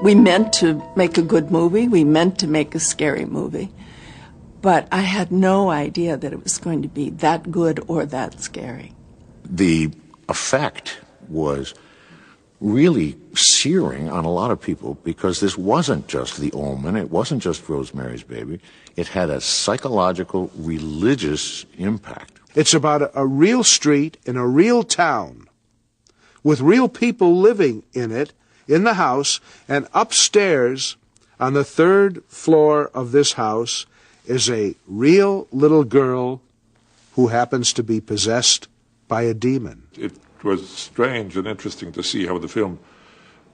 We meant to make a good movie. We meant to make a scary movie. But I had no idea that it was going to be that good or that scary. The effect was really searing on a lot of people because this wasn't just The Omen, it wasn't just Rosemary's Baby. It had a psychological, religious impact. It's about a real street in a real town with real people living in it, in the house, and upstairs on the 3rd floor of this house is a real little girl who happens to be possessed by a demon. It was strange and interesting to see how the film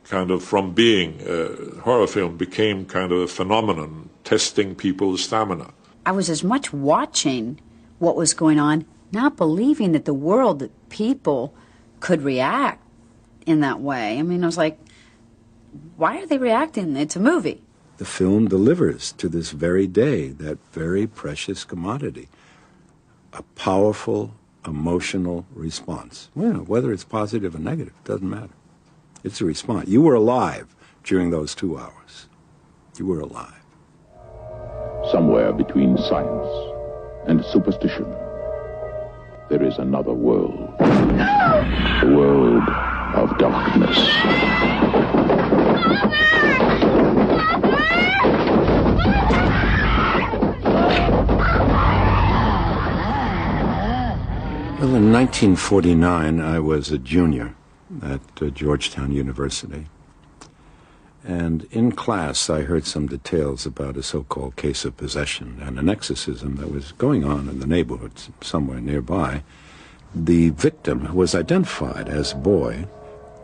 kind of, from being a horror film, became kind of a phenomenon, testing people's stamina. I was as much watching what was going on, not believing that the world, that people could react in that way. I mean, I was like, why are they reacting? It's a movie. The film delivers to this very day that very precious commodity, a powerful emotional response. Well, whether it's positive or negative, doesn't matter. It's a response. You were alive during those 2 hours. You were alive. Somewhere between science and superstition, there is another world. The world of darkness. Well, in 1949, I was a junior at Georgetown University. And in class, I heard some details about a so-called case of possession and an exorcism that was going on in the neighborhood somewhere nearby. The victim, who was identified as a boy,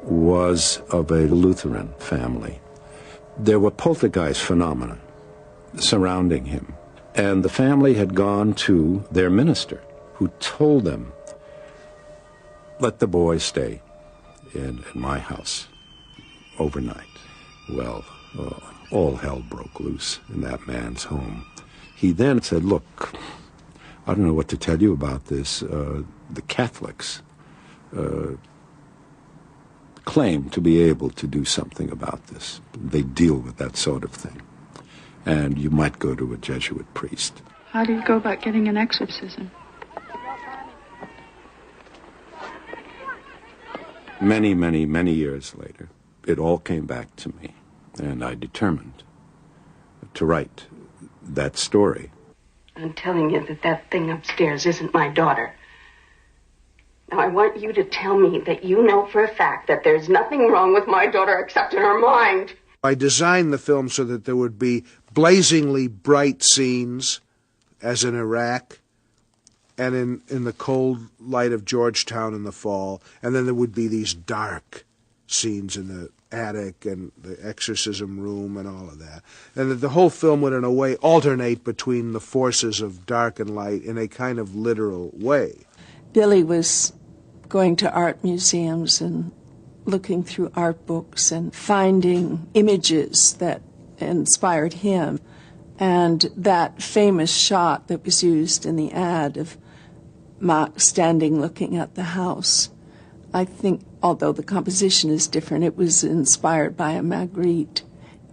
was of a Lutheran family. There were poltergeist phenomena surrounding him. And the family had gone to their minister, who told them, let the boy stay in my house overnight. Well, all hell broke loose in that man's home. He then said, look, I don't know what to tell you about this. The Catholics claim to be able to do something about this. They deal with that sort of thing. And you might go to a Jesuit priest. How do you go about getting an exorcism? Many, many, many years later, it all came back to me, and I determined to write that story. I'm telling you that that thing upstairs isn't my daughter. Now, I want you to tell me that you know for a fact that there's nothing wrong with my daughter except in her mind. I designed the film so that there would be blazingly bright scenes, as in Iraq, and in the cold light of Georgetown in the fall, and then there would be these dark scenes in the attic and the exorcism room and all of that. And that the whole film would, in a way, alternate between the forces of dark and light in a kind of literal way. Billy was going to art museums and looking through art books and finding images that inspired him. And that famous shot that was used in the ad of Mark standing looking at the house, I think, although the composition is different, it was inspired by a Magritte.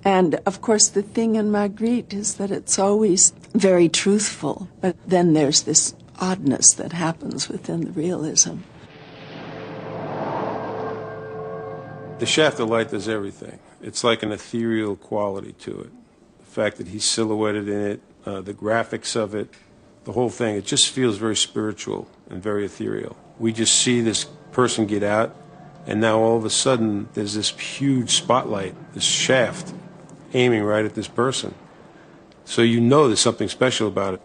And, of course, the thing in Magritte is that it's always very truthful, but then there's this oddness that happens within the realism. The shaft of light does everything. It's like an ethereal quality to it. The fact that he's silhouetted in it, the graphics of it, the whole thing, it just feels very spiritual and very ethereal. We just see this person get out, and now all of a sudden there's this huge spotlight, this shaft, aiming right at this person. So you know there's something special about it.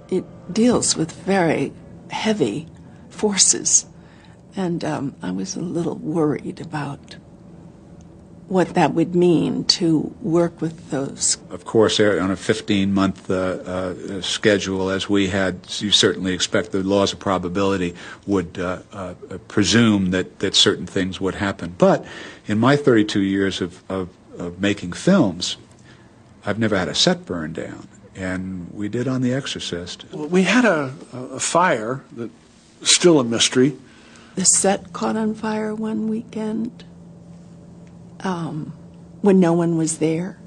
It deals with very heavy forces, and I was a little worried about what that would mean to work with those. Of course, on a 15-month schedule, as we had, you certainly expect the laws of probability would presume that certain things would happen. But in my 32 years of making films, I've never had a set burn down, and we did on The Exorcist. We had a fire that's still a mystery The set caught on fire one weekend when no one was there.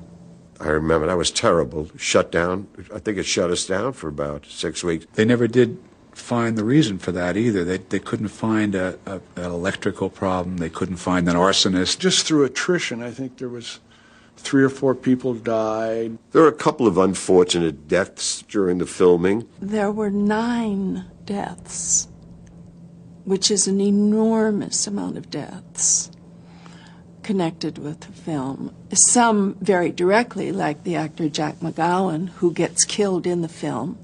I remember that was terrible. Shut down. I think it shut us down for about 6 weeks. They never did find the reason for that either. They couldn't find an electrical problem. They couldn't find an arsonist. Just through attrition, I think there was 3 or 4 people died. There were a couple of unfortunate deaths during the filming. There were 9 deaths, which is an enormous amount of deaths connected with the film. Some very directly, like the actor Jack McGowan, who gets killed in the film,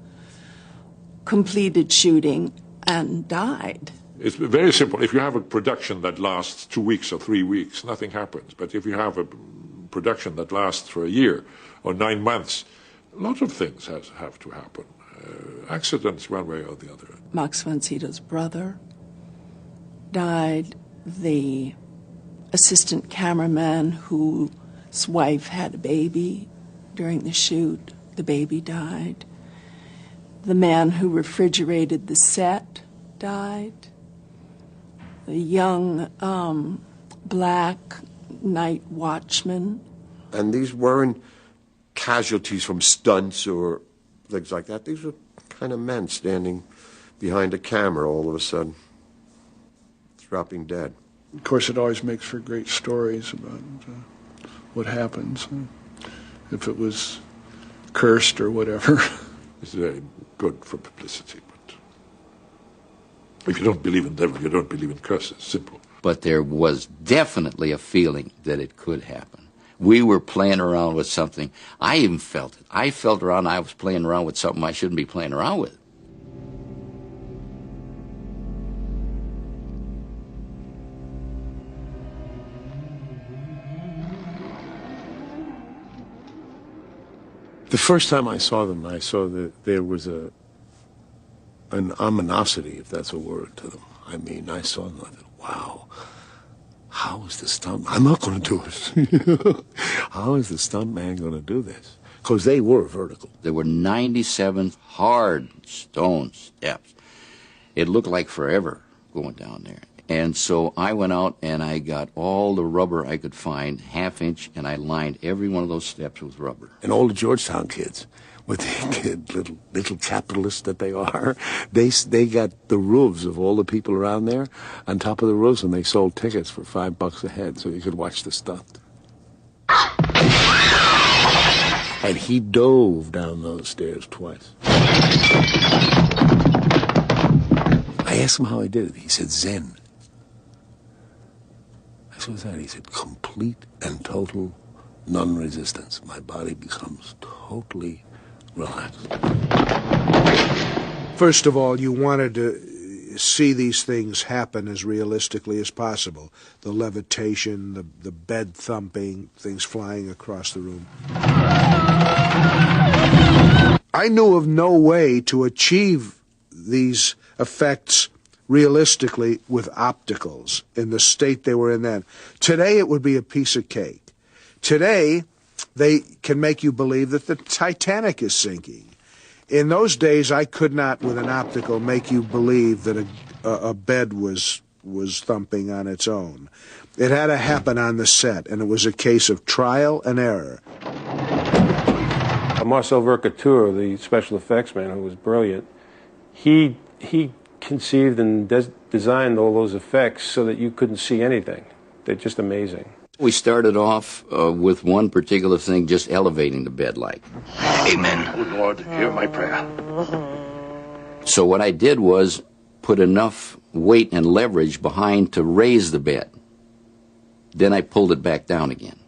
completed shooting, and died. It's very simple. If you have a production that lasts 2 weeks or 3 weeks, nothing happens. But if you have a production that lasts for a year or 9 months, a lot of things have to happen. Accidents one way or the other. Max von Sydow's brother died. The assistant cameraman whose wife had a baby during the shoot, the baby died. The man who refrigerated the set died. The young black night watchman. And these weren't casualties from stunts or things like that. These were kind of men standing behind a camera all of a sudden, dropping dead. Of course, it always makes for great stories about what happens, if it was cursed or whatever. It's very good for publicity, but if you don't believe in devil, you don't believe in curses. Simple. But there was definitely a feeling that it could happen. We were playing around with something. I even felt it. I felt around, I was playing around with something I shouldn't be playing around with. The first time I saw them, I saw that there was an ominosity, if that's a word, to them. I mean, I saw them, I thought, wow, how is the stunt? I'm not going to do it. How is the stunt man going to do this? Because they were vertical. There were 97 hard stone steps. It looked like forever going down there. And so I went out and I got all the rubber I could find, 1/2 inch, and I lined every one of those steps with rubber. And all the Georgetown kids, with the little capitalists that they are, they got the roofs of all the people around there on top of the roofs, and they sold tickets for $5 a head so you could watch the stunt. And he dove down those stairs twice. I asked him how he did it. He said, Zen. I said, what's that? He said, complete and total non-resistance. My body becomes totally relaxed. First of all, you wanted to see these things happen as realistically as possible. The levitation, the bed thumping, things flying across the room. I knew of no way to achieve these effects realistically with opticals in the state they were in then. Today it would be a piece of cake. Today they can make you believe that the Titanic is sinking. In those days I could not with an optical make you believe that a bed was thumping on its own. It had to happen on the set, and it was a case of trial and error. Marcel Vercateur, the special effects man, who was brilliant, he conceived and designed all those effects so that you couldn't see anything. They're just amazing. We started off with one particular thing, just elevating the bed like. Amen. Oh, Lord, hear my prayer. So what I did was put enough weight and leverage behind to raise the bed. Then I pulled it back down again.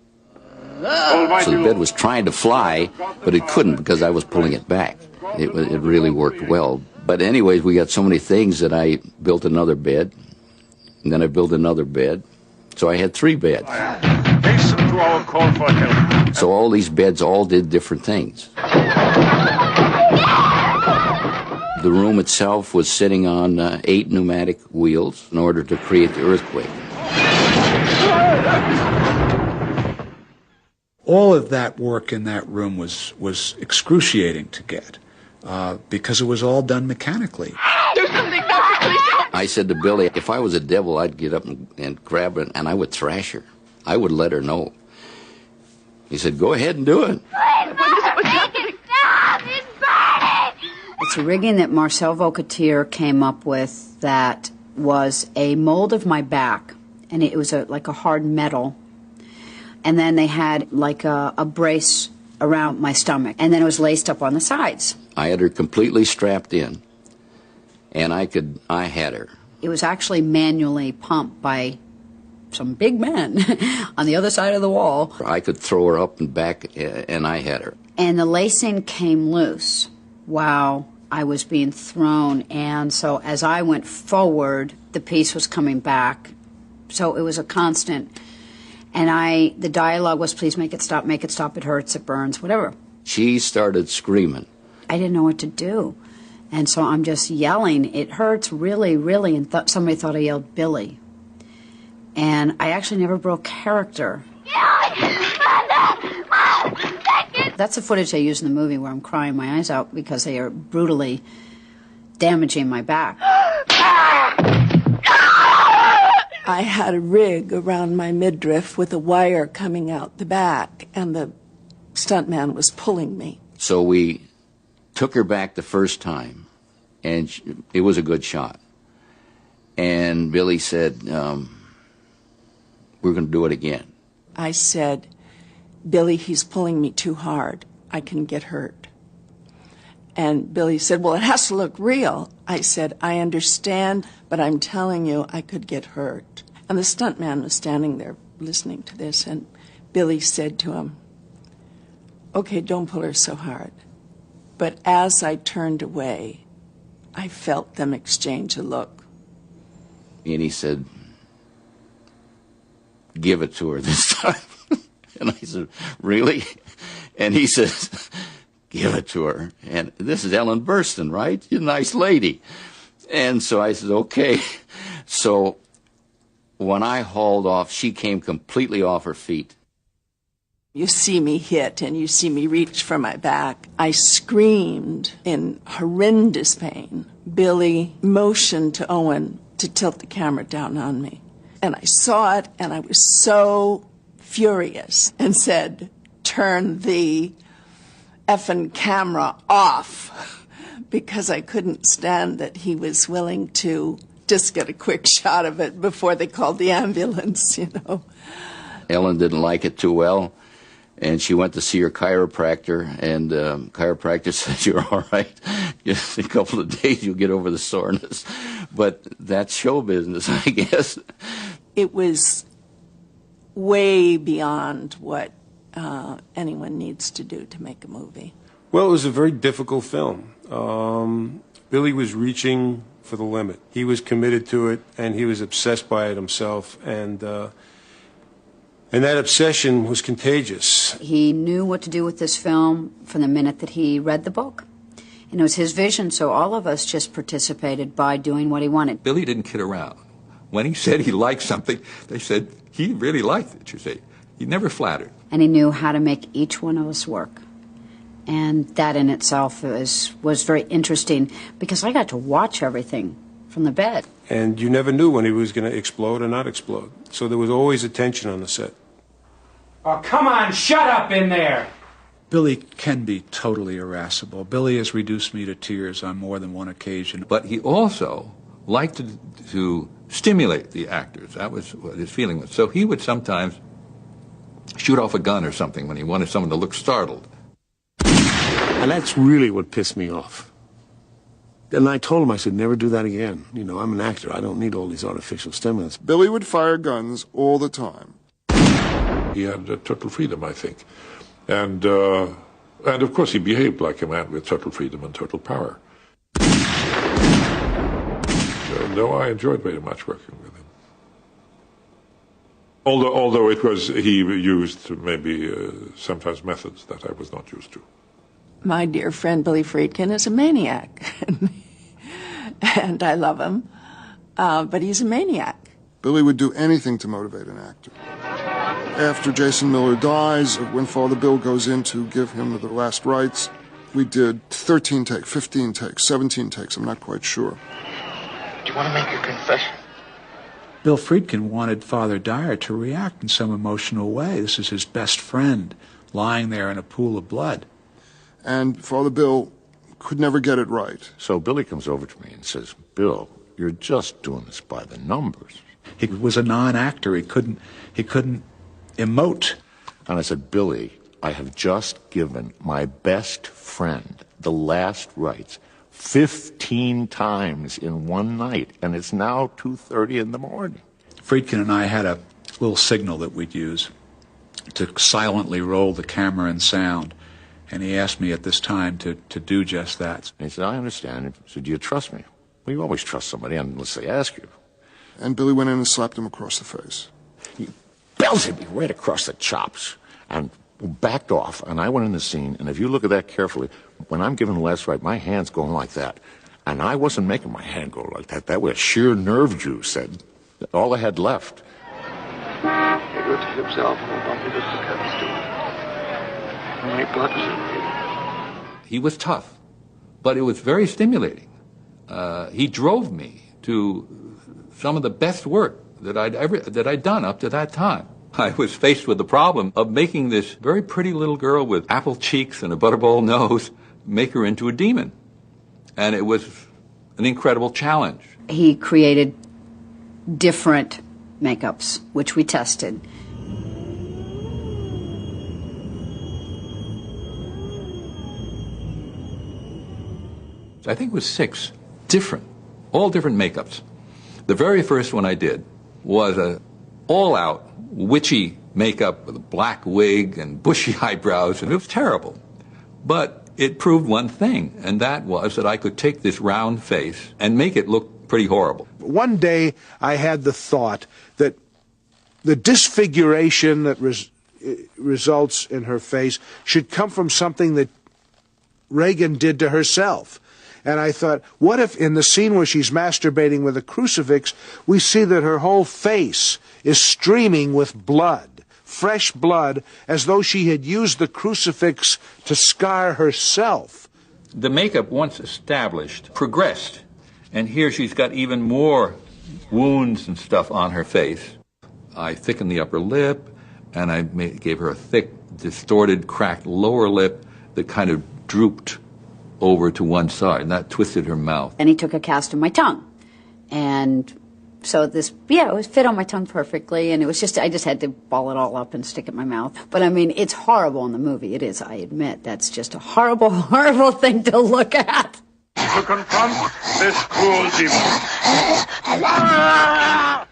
So the bed was trying to fly, but it couldn't because I was pulling it back. It really worked well. But anyways, we got so many things that I built another bed, and then I built another bed. So I had 3 beds. Hasten to our call for help. So all these beds all did different things. The room itself was sitting on 8 pneumatic wheels in order to create the earthquake. All of that work in that room was excruciating to get because it was all done mechanically. Do something, Doctor, please help I said to Billy, if I was a devil, I'd get up and grab her, and I would thrash her. I would let her know. He said, go ahead and do it. It's a rigging that Marcel Vaucotier came up with that was a mold of my back, and it was like a hard metal. And then they had like a brace around my stomach, and then it was laced up on the sides. I had her completely strapped in, and I had her. It was actually manually pumped by some big men on the other side of the wall. I could throw her up and back, and I had her. And the lacing came loose while I was being thrown, and so as I went forward, the piece was coming back. So it was a constant. And the dialogue was, please make it stop, it hurts, it burns, whatever. She started screaming. I didn't know what to do. And so I'm just yelling, it hurts really, really, and somebody thought I yelled Billy. And I actually never broke character. That's the footage I use in the movie where I'm crying my eyes out because they are brutally damaging my back. I had a rig around my midriff with a wire coming out the back, and the stuntman was pulling me. So we took her back the first time, and it was a good shot. And Billy said, we're going to do it again. I said, Billy, he's pulling me too hard. I can get hurt. And Billy said, well, it has to look real. I said, I understand, but I'm telling you I could get hurt. And the stuntman was standing there listening to this, and Billy said to him, okay, don't pull her so hard. But as I turned away, I felt them exchange a look. And he said, give it to her this time. And I said, really? And he says, give it to her. And this is Ellen Burstyn, right? You're a nice lady. And so I said, okay. So when I hauled off, she came completely off her feet. You see me hit and you see me reach for my back. I screamed in horrendous pain. Billy motioned to Owen to tilt the camera down on me. And I saw it, and I was so furious and said, turn the effing camera off, because I couldn't stand that he was willing to just get a quick shot of it before they called the ambulance, you know. Ellen didn't like it too well, and she went to see her chiropractor, and chiropractor said, you're all right. Just a couple of days, you'll get over the soreness. But that's show business, I guess. It was way beyond what anyone needs to do to make a movie. Well, it was a very difficult film. Billy was reaching for the limit. He was committed to it, and he was obsessed by it himself, and that obsession was contagious. He knew what to do with this film from the minute that he read the book. And it was his vision, so all of us just participated by doing what he wanted. Billy didn't kid around. When he said he liked something, they said he really liked it, you see. He never flattered. And he knew how to make each one of us work. And that in itself was very interesting, because I got to watch everything from the bed. And you never knew when he was going to explode or not explode. So there was always a tension on the set. Oh, come on, shut up in there! Billy can be totally irascible. Billy has reduced me to tears on more than one occasion. But he also liked to stimulate the actors. That was what his feeling was. So he would sometimes shoot off a gun or something when he wanted someone to look startled. And that's really what pissed me off. And I told him, I said, never do that again. You know, I'm an actor. I don't need all these artificial stimulants. Billy would fire guns all the time. He had total freedom, I think. And of course he behaved like a man with total freedom and total power. No, I enjoyed very much working with him. Although he used maybe sometimes methods that I was not used to. My dear friend Billy Friedkin is a maniac. And I love him, but he's a maniac. Billy would do anything to motivate an actor. After Jason Miller dies, when Father Bill goes in to give him the last rites, we did 13 takes, 15 takes, 17 takes, I'm not quite sure. Do you want to make your confession? Bill Friedkin wanted Father Dyer to react in some emotional way. This is his best friend lying there in a pool of blood. And Father Bill could never get it right. So Billy comes over to me and says, Bill, you're just doing this by the numbers. He was a non-actor. He couldn't emote. And I said, Billy, I have just given my best friend the last rites 15 times in one night, and it's now 2:30 in the morning. Friedkin and I had a little signal that we'd use to silently roll the camera and sound, and he asked me at this time to do just that. And he said, I understand. He said, do you trust me? Well, you always trust somebody unless they ask you. And Billy went in and slapped him across the face. He belted me right across the chops and backed off, and I went in the scene, and if you look at that carefully, when I'm giving the last rite, my hand's going like that. And I wasn't making my hand go like that. That was sheer nerve juice. That all I had left. He looked at himself and went on to the cabin steward. How many blood was in? He was tough, but it was very stimulating. He drove me to some of the best work that I'd done up to that time. I was faced with the problem of making this very pretty little girl with apple cheeks and a butterball nose, make her into a demon. And it was an incredible challenge. He created different makeups, which we tested. I think it was 6 all different makeups. The very first one I did was a all-out witchy makeup with a black wig and bushy eyebrows, and it was terrible. But it proved one thing, and that was that I could take this round face and make it look pretty horrible. One day I had the thought that the disfiguration that results in her face should come from something that Reagan did to herself. And I thought, what if in the scene where she's masturbating with a crucifix, we see that her whole face is streaming with blood, fresh blood, as though she had used the crucifix to scar herself. The makeup, once established, progressed. And here she's got even more wounds and stuff on her face. I thickened the upper lip, and I gave her a thick, distorted, cracked lower lip that kind of drooped over to one side, and that twisted her mouth. And he took a cast of my tongue. And so it was fit on my tongue perfectly, and it was I just had to ball it all up and stick it in my mouth. But I mean, it's horrible in the movie. It is, I admit. That's just a horrible, horrible thing to look at. To confront this cruel demon.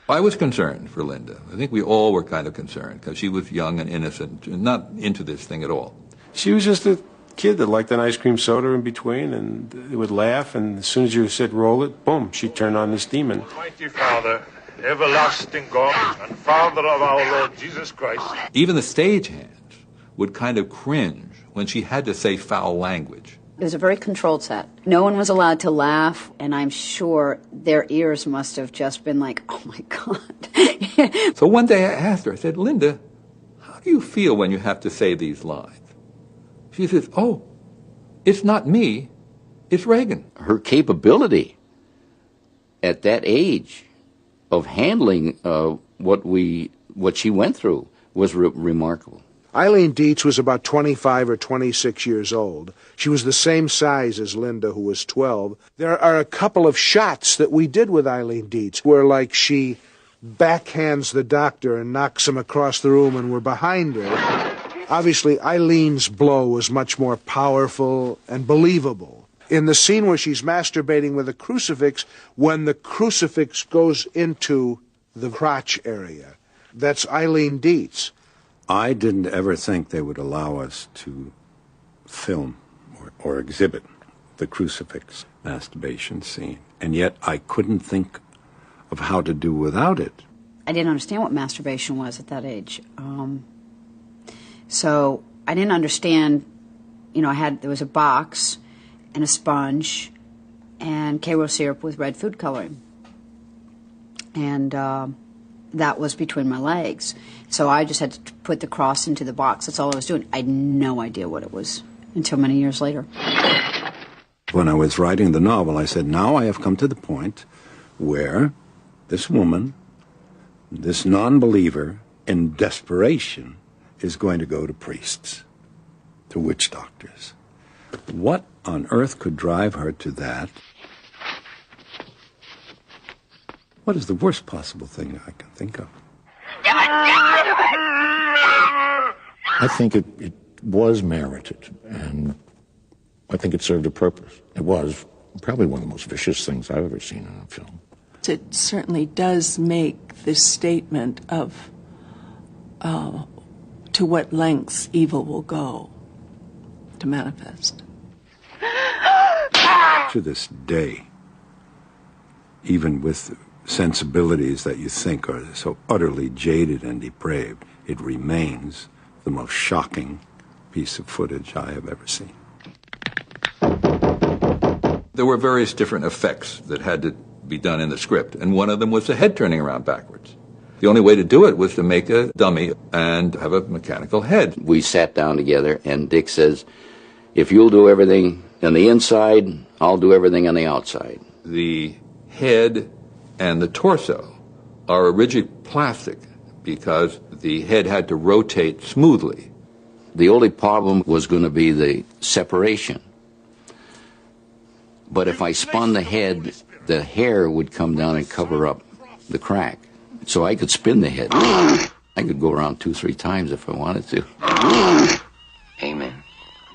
I was concerned for Linda. I think we all were kind of concerned, because she was young and innocent, and not into this thing at all. She was just a kid that liked an ice cream soda in between, and it would laugh, and as soon as you said roll it, boom, she'd turn on this demon. Mighty Father, everlasting God, and Father of our Lord Jesus Christ. Even the stagehands would kind of cringe when she had to say foul language. It was a very controlled set. No one was allowed to laugh, and I'm sure their ears must have just been like, oh my God. So one day I asked her, I said, Linda, how do you feel when you have to say these lines? She says, oh, it's not me, it's Reagan. Her capability at that age of handling what she went through was remarkable. Eileen Dietz was about 25 or 26 years old. She was the same size as Linda, who was 12. There are a couple of shots that we did with Eileen Dietz where, like, she backhands the doctor and knocks him across the room, and we're behind her. Obviously, Eileen's blow was much more powerful and believable. In the scene where she's masturbating with a crucifix, when the crucifix goes into the crotch area, that's Eileen Dietz. I didn't ever think they would allow us to film or exhibit the crucifix masturbation scene, and yet I couldn't think of how to do without it. I didn't understand what masturbation was at that age. So I didn't understand, there was a box and a sponge and Karo syrup with red food coloring. And that was between my legs. So I just had to put the cross into the box. That's all I was doing. I had no idea what it was until many years later. When I was writing the novel, I said, now I have come to the point where this woman, this non-believer, in desperation, is going to go to priests, to witch doctors. What on earth could drive her to that? What is the worst possible thing I can think of? I think it was merited, and I think it served a purpose. It was probably one of the most vicious things I've ever seen in a film. It certainly does make this statement of to what lengths evil will go to manifest. To this day, even with sensibilities that you think are so utterly jaded and depraved, it remains the most shocking piece of footage I have ever seen. There were various different effects that had to be done in the script, and one of them was the head turning around backwards. The only way to do it was to make a dummy and have a mechanical head. We sat down together, and Dick says, if you'll do everything on the inside, I'll do everything on the outside. The head and the torso are a rigid plastic because the head had to rotate smoothly. The only problem was going to be the separation. But if I spun the head, the hair would come down and cover up the crack. So I could spin the head. I could go around 2-3 times if I wanted to. Amen.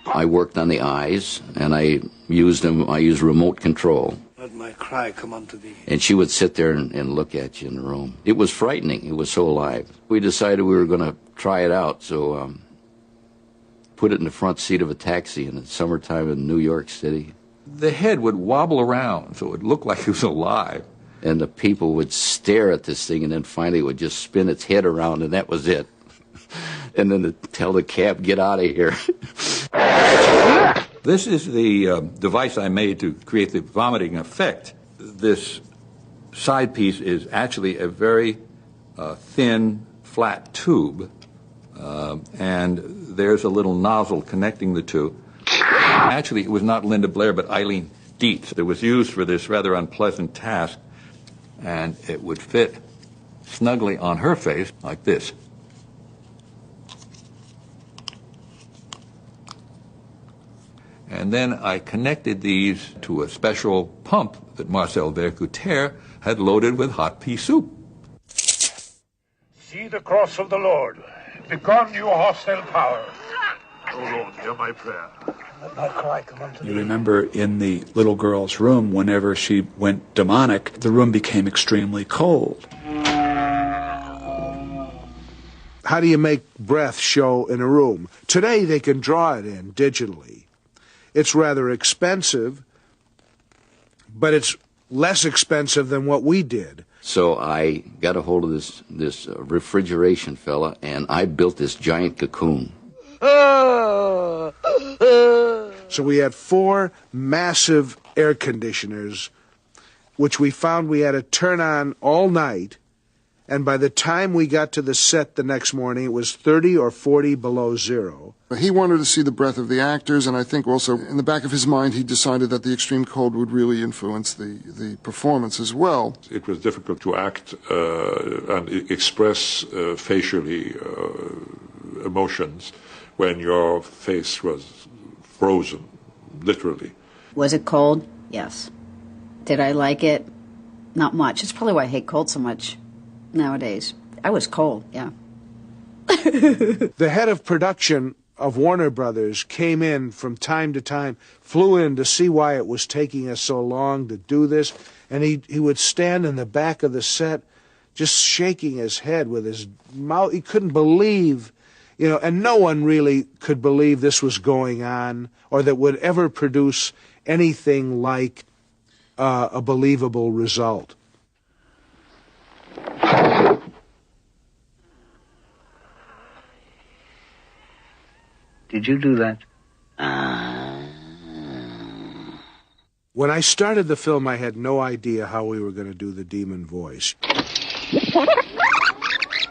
I worked on the eyes, and I used remote control. Let my cry come unto thee. And she would sit there and look at you in the room. It was frightening. It was so alive. We decided we were going to try it out, so put it in the front seat of a taxi in the summertime in New York City. The head would wobble around, so it would look like it was alive. And the people would stare at this thing, and then finally it would just spin its head around, and that was it. And then tell the cab, get out of here. This is the device I made to create the vomiting effect. This side piece is actually a very thin, flat tube, and there's a little nozzle connecting the two. Actually, it was not Linda Blair, but Eileen Dietz that was used for this rather unpleasant task, and it would fit snugly on her face like this. And then I connected these to a special pump that Marcel Vercouter had loaded with hot pea soup. See the cross of the Lord. Begone, you hostile power. Oh Lord, hear my prayer. Let my cry come unto thee. You remember in the little girl's room, whenever she went demonic, the room became extremely cold. How do you make breath show in a room? Today they can draw it in digitally. It's rather expensive, but it's less expensive than what we did. So I got a hold of this refrigeration fella, and I built this giant cocoon. So we had 4 massive air conditioners, which we found we had to turn on all night, and by the time we got to the set the next morning, it was 30 or 40 below zero. He wanted to see the breath of the actors, and I think also in the back of his mind he decided that the extreme cold would really influence the performance as well. It was difficult to act and express facially emotions when your face was frozen, literally. Was it cold? Yes. Did I like it? Not much. It's probably why I hate cold so much nowadays. I was cold, yeah. The head of production of Warner Brothers came in from time to time, flew in to see why it was taking us so long to do this, and he would stand in the back of the set just shaking his head with his mouth. He couldn't believe, and no one really could believe this was going on or that would ever produce anything like a believable result. Did you do that? When I started the film, I had no idea how we were going to do the demon voice.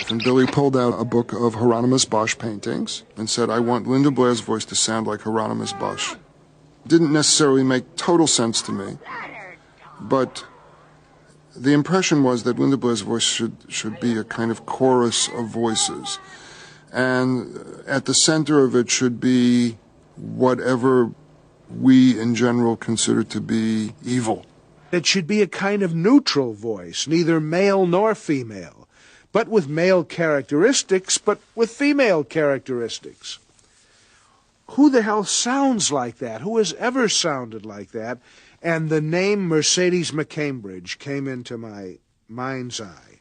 And Billy pulled out a book of Hieronymus Bosch paintings and said, I want Linda Blair's voice to sound like Hieronymus Bosch. Didn't necessarily make total sense to me, but the impression was that Linda Blair's voice should be a kind of chorus of voices. And at the center of it should be whatever we in general consider to be evil. It should be a kind of neutral voice, neither male nor female, but with male characteristics, but with female characteristics. Who the hell sounds like that? Who has ever sounded like that? And the name Mercedes McCambridge came into my mind's eye.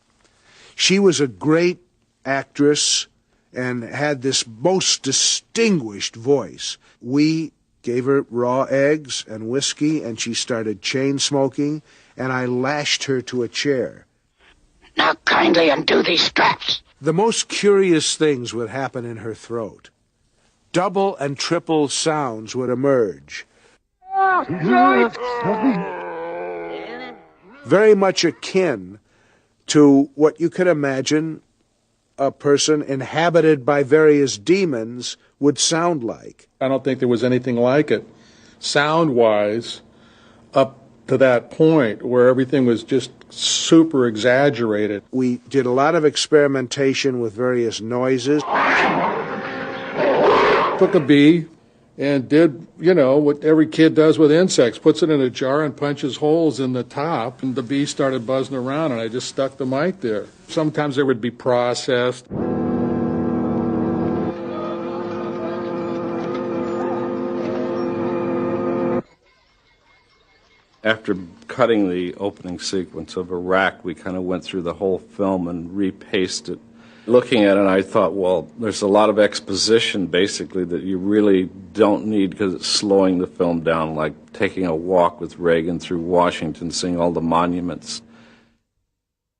She was a great actress and had this most distinguished voice. We gave her raw eggs and whiskey, and she started chain smoking, and I lashed her to a chair. Now kindly undo these straps. The most curious things would happen in her throat. Double and triple sounds would emerge. Very much akin to what you could imagine a person inhabited by various demons would sound like. I don't think there was anything like it, sound-wise, up to that point where everything was just super exaggerated. We did a lot of experimentation with various noises. Took a bee and did, what every kid does with insects, puts it in a jar and punches holes in the top, and the bee started buzzing around, and I just stuck the mic there. Sometimes there would be processed. After cutting the opening sequence of Iraq, we kind of went through the whole film and repaced it. Looking at it, I thought, well, there's a lot of exposition, basically, that you really don't need because it's slowing the film down, like taking a walk with Reagan through Washington, seeing all the monuments.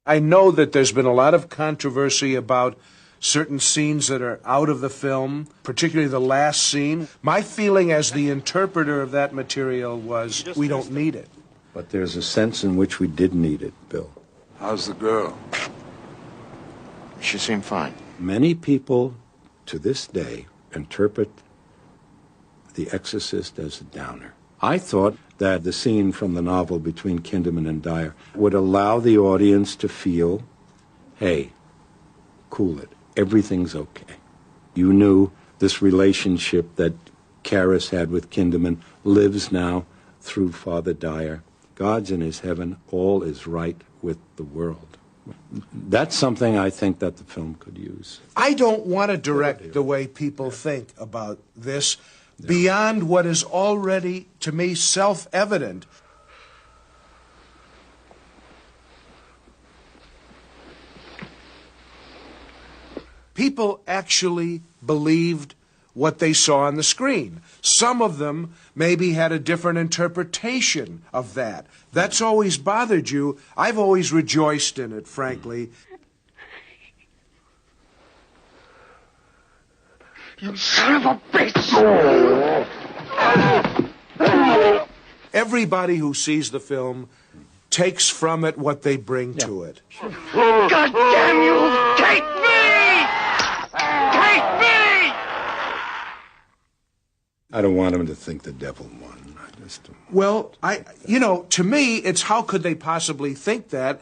I know that there's been a lot of controversy about certain scenes that are out of the film, particularly the last scene. My feeling as the interpreter of that material was, we don't need it. But there's a sense in which we did need it, Bill. How's the girl? She seemed fine. Many people, to this day, interpret The Exorcist as a downer. I thought that the scene from the novel between Kinderman and Dyer would allow the audience to feel, hey, cool it, everything's okay. You knew this relationship that Karras had with Kinderman lives now through Father Dyer. God's in his heaven, all is right with the world. That's something I think that the film could use. I don't want to direct the way people think about this beyond what is already, to me, self-evident. People actually believed what they saw on the screen. Some of them maybe had a different interpretation of that. That's always bothered you. I've always rejoiced in it, frankly. You son of a bitch! Everybody who sees the film takes from it what they bring to it. God damn you! Take me! Take me! I don't want him to think the devil won. Well, to me, it's how could they possibly think that?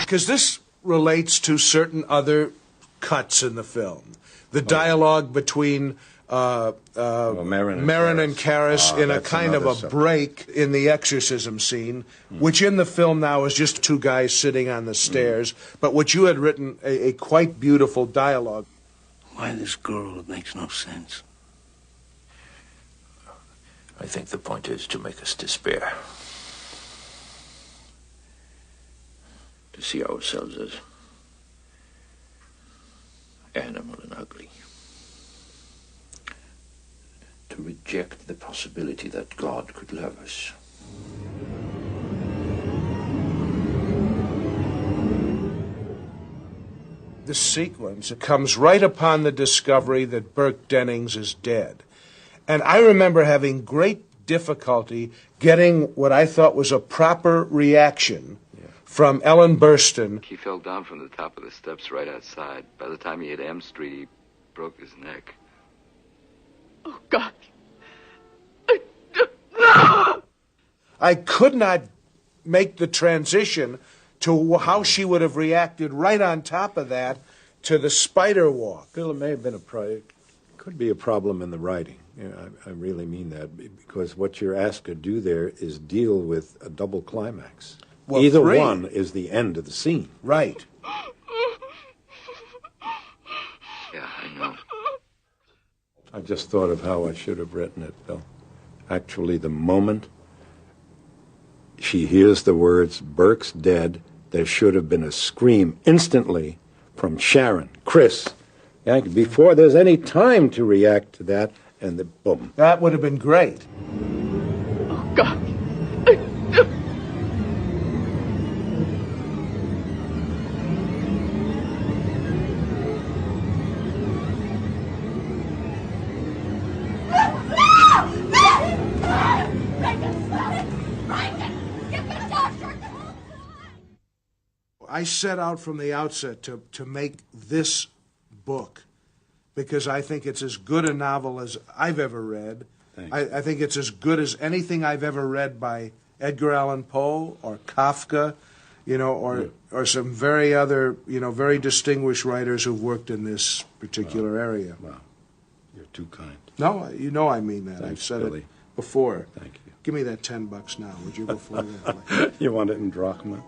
Because this relates to certain other cuts in the film. The dialogue between Marin and Karras in a kind of a break in the exorcism scene, which in the film now is just two guys sitting on the stairs, but which you had written a quite beautiful dialogue. Why this girl? It makes no sense. I think the point is to make us despair. To see ourselves as animal and ugly. To reject the possibility that God could love us. This sequence comes right upon the discovery that Burke Dennings is dead. And I remember having great difficulty getting what I thought was a proper reaction from Ellen Burstyn. He fell down from the top of the steps right outside. By the time he hit M Street, he broke his neck. Oh, God. I could not make the transition to how she would have reacted right on top of that to the spider walk. Bill, it may have been could be a problem in the writing. You know, I really mean that, because what you're asked to do there is deal with a double climax. Well, Either three. one is the end of the scene. Right. Yeah, I know. I just thought of how I should have written it, Bill. Actually, the moment she hears the words, "Burke's dead," there should have been a scream instantly from Sharon, Chris, before there's any time to react to that, and the boom. That would have been great. Oh, God. I set out from the outset to make this book because I think it's as good a novel as I've ever read. I think it's as good as anything I've ever read by Edgar Allan Poe or Kafka, or some very distinguished writers who've worked in this particular area. Wow, you're too kind. No, I mean that. Thanks, I've said Billy. it before. Thank you. Give me that $10 now, would you, before that? You want it in drachma?